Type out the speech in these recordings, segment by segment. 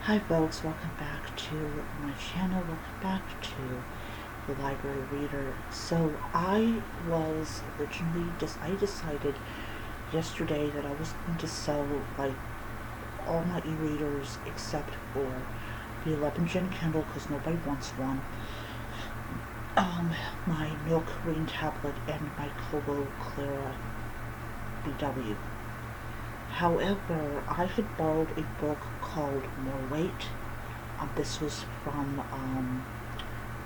Hi folks, welcome back to my channel, welcome back to the Library Reader. So I decided yesterday that I was going to sell like all my e-readers except for the 11 Gen Kindle because nobody wants one, my Nook Reading Tablet, and my Kobo Clara BW. However, I had borrowed a book called More Weight. This was from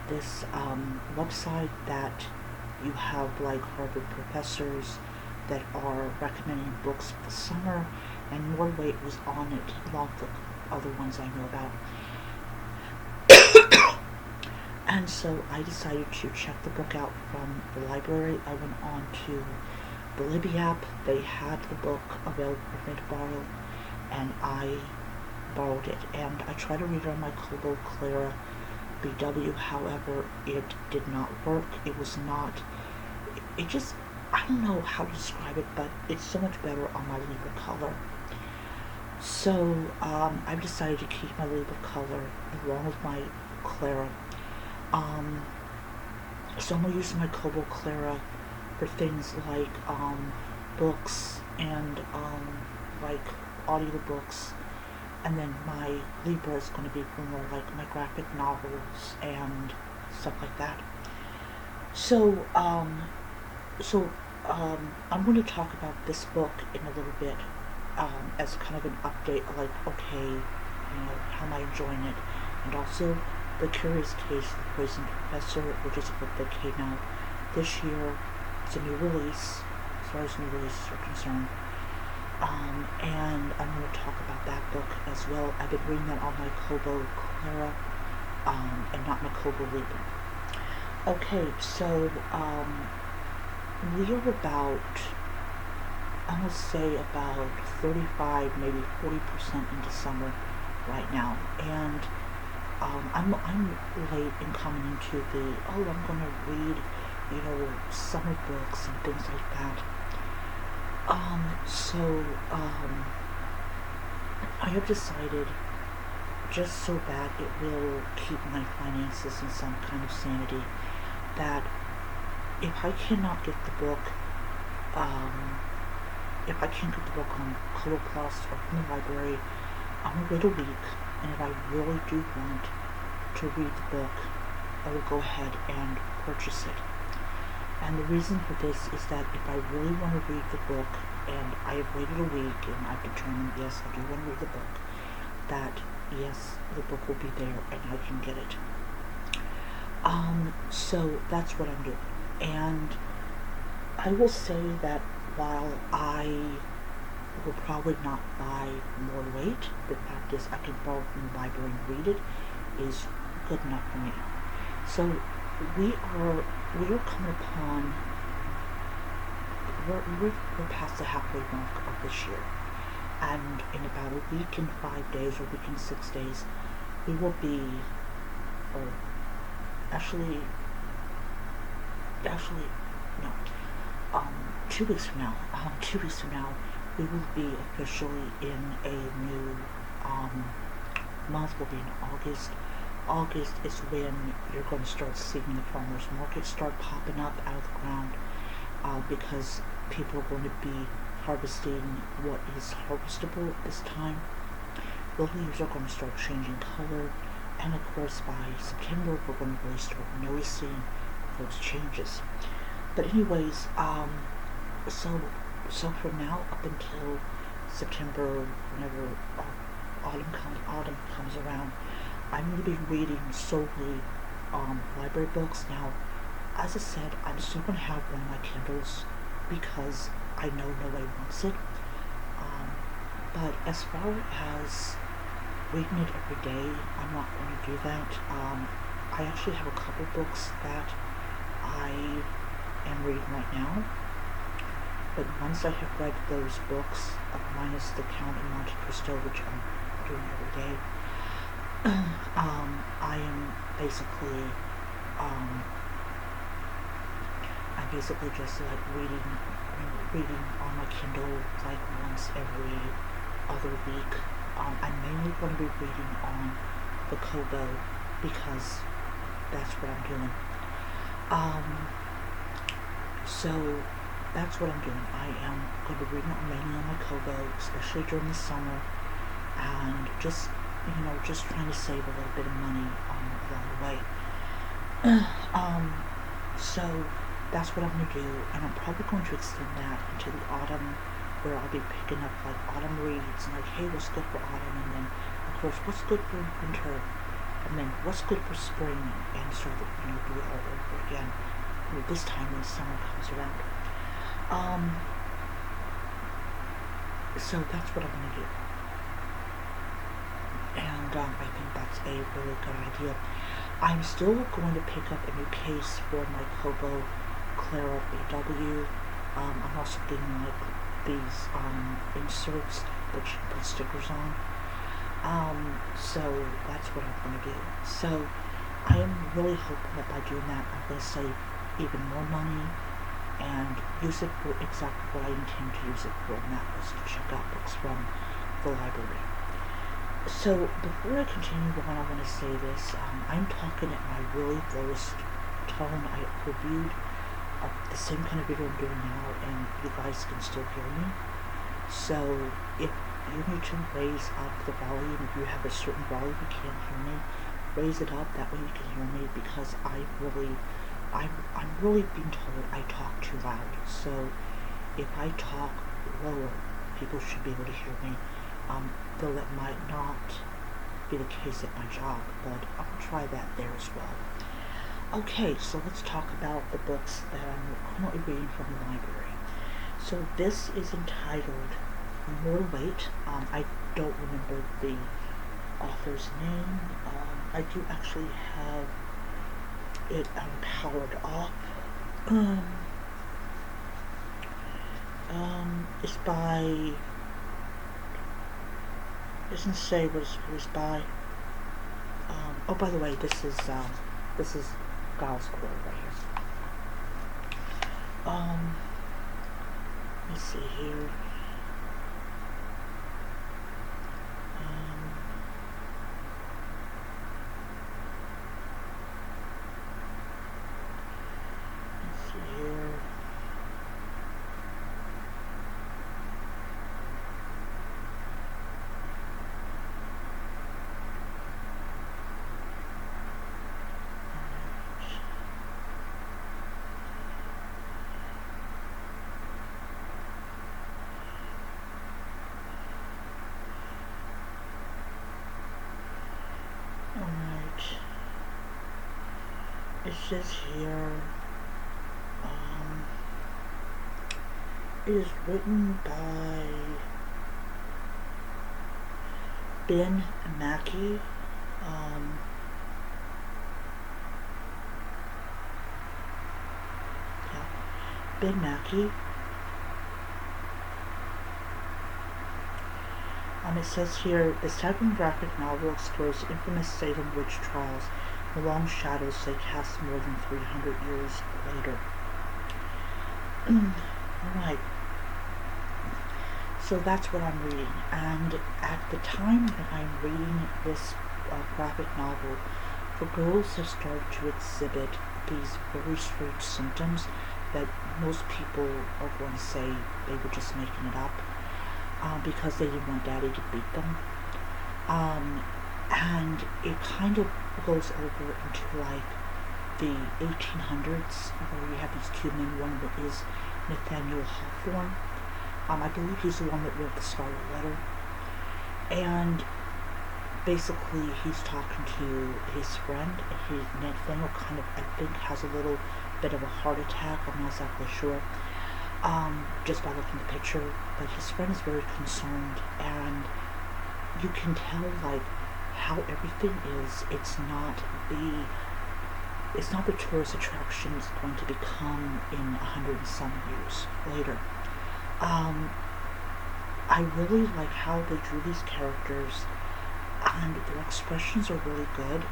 this website that you have like Harvard professors that are recommending books for the summer, and More Weight was on it along with the other ones I know about. And so I decided to check the book out from the library. I went on to the Libby app. They had the book available for me to borrow, and I borrowed it. And I tried to read it on my Kobo Clara BW. However, it did not work. It was not. It just. I don't know how to describe it, but it's so much better on my Libra Color. So I've decided to keep my Libra Color along with my Clara. So I'm using my Kobo Clara for things like books and like audiobooks, and then my Libra is going to be for more like my graphic novels and stuff like that. So I'm going to talk about this book in a little bit as kind of an update, like okay, how am I enjoying it, and also The Curious Case of the Poisoned Professor, which is a book that came out this year. It's a new release, as far as new releases are concerned. And I'm going to talk about that book as well. I've been reading that on my Kobo Clara, and not my Kobo Libra. Okay, so we are about, I'm going to say about 35, maybe 40% into summer right now, and I'm late in coming into the, I'm going to read, summer books and things like that. I have decided, just so that it will keep my finances in some kind of sanity, that if I cannot get the book, if I can't get the book on Kobo Plus or from the library, I'm going to wait a week, and if I really do want to read the book, I will go ahead and purchase it. And the reason for this is that if I really want to read the book, and I have waited a week, and I've determined, yes, I do want to read the book, that, yes, the book will be there, and I can get it. So that's what I'm doing. And I will say that while I will probably not buy More Weight, the fact is I can borrow from the library and read it is good enough for me. So we are coming upon, we're past the halfway mark of this year, and in about a week and 5 days, or a week and 6 days, we will be, or actually no, 2 weeks from now, 2 weeks from now, we will be officially in a new month. Will be in August. August is when you're going to start seeing the farmers market start popping up out of the ground, because people are going to be harvesting what is harvestable at this time. The leaves are going to start changing color, and of course by September we're going to really start noticing those changes. But anyways, so from now up until September, whenever autumn comes around, I'm going to be reading solely library books. Now, as I said, I'm still going to have one of my Kindles because I know nobody wants it. But as far as reading it every day, I'm not going to do that. I actually have a couple books that I am reading right now. But once I have read those books, minus The Count of Monte Cristo, which I'm doing every day, I am basically, I'm basically just like reading on my Kindle like once every other week. I'm mainly going to be reading on the Kobo because that's what I'm doing. So that's what I'm doing. I am going to be reading mainly on my Kobo, especially during the summer, and just trying to save a little bit of money along the way. So that's what I'm going to do, and I'm probably going to extend that into the autumn, where I'll be picking up like autumn reads and like, hey, what's good for autumn, and then of course what's good for winter, and then what's good for spring, and sort of do it all over again. This time when summer comes around. So that's what I'm going to do, and I think that's a really good idea. I'm still going to pick up a new case for my Kobo Clara AW. I'm also getting like these inserts that you can put stickers on. So that's what I'm going to do. So I am really hoping that by doing that, I'm going to save even more money and use it for exactly what I intend to use it for, and that was to check out books from the library. So before I continue on, I want to say this. I'm talking at my really lowest tone. I reviewed the same kind of video I'm doing now, and you guys can still hear me. So if you need to raise up the volume, if you have a certain volume you can't hear me, raise it up. That way you can hear me, because I'm really being told I talk too loud. So if I talk lower, people should be able to hear me. Though that might not be the case at my job, but I'll try that there as well. Okay, so let's talk about the books that I'm currently reading from the library. So this is entitled More Weight. I don't remember the author's name. I do actually have it powered off. It's by, doesn't say what it's by. Oh, by the way, this is Giles Corey right here. Let's see here. Let's see here. It says here, it is written by Ben Mackey. Ben Mackey. It says here, the staggering graphic novel explores infamous Salem witch trials, the long shadows they cast more than 300 years later. Alright. So that's what I'm reading. And at the time that I'm reading this graphic novel, the girls have started to exhibit these very strange symptoms that most people are going to say they were just making it up. Because they didn't want Daddy to beat them. And it kind of goes over into like the 1800s, where you have these two men. One is Nathaniel Hawthorne. I believe he's the one that wrote the Scarlet Letter. And basically he's talking to his friend. Nathaniel kind of, I think, has a little bit of a heart attack. I'm not exactly sure. Just by looking at the picture, but his friend is very concerned, and you can tell like how everything is. It's not the tourist attraction it's going to become in 100 and some years later. I really like how they drew these characters, and their expressions are really good.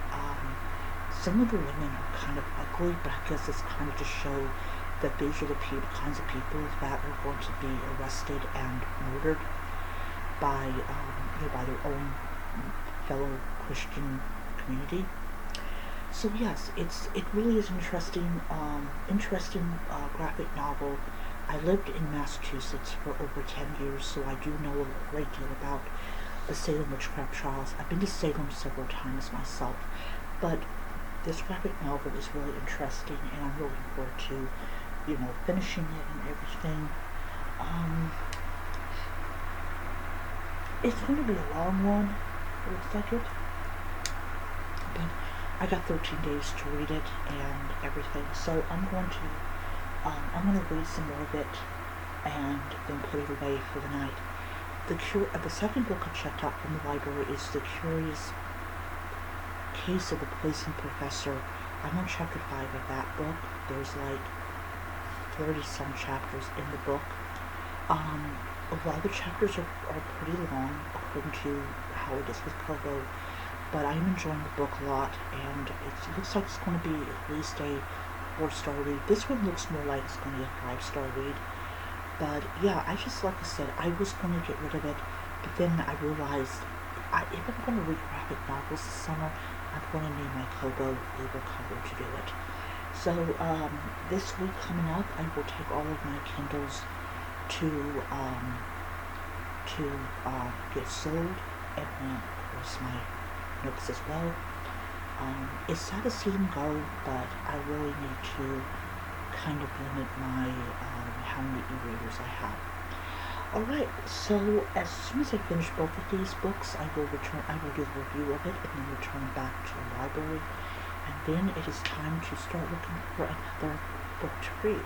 Some of the women are kind of ugly, but I guess it's kind of to show that these are the kinds of people that are going to be arrested and murdered by their own fellow Christian community. So yes, it really is interesting, graphic novel. I lived in Massachusetts for over 10 years, so I do know a great deal about the Salem witchcraft trials. I've been to Salem several times myself, but this graphic novel is really interesting, and I'm looking forward to, finishing it and everything. Um, it's going to be a long one, it looks like it, but I got 13 days to read it and everything, so I'm going to read some more of it and then put it away for the night. The second book I checked out from the library is The Curious Case of the Poison Professor. I'm on chapter 5 of that book. There's like 30 some chapters in the book. A lot of the chapters are pretty long according to how it is with Kobo, but I'm enjoying the book a lot, and it looks like it's going to be at least a 4-star read. This one looks more like it's going to be a 5-star read. But yeah, like I said, I was going to get rid of it, but then I realized if I'm going to read graphic novels this summer, I'm going to need my Kobo ebook cover to do it. So this week coming up, I will take all of my Kindles to get sold, and of course my Nooks as well. It's sad to see them go, but I really need to kind of limit my how many e-readers I have. Alright, so as soon as I finish both of these books, I will do the review of it and then return back to the library. And then it is time to start looking for another book to read.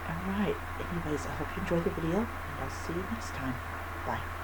Alright, anyways, I hope you enjoyed the video, and I'll see you next time. Bye.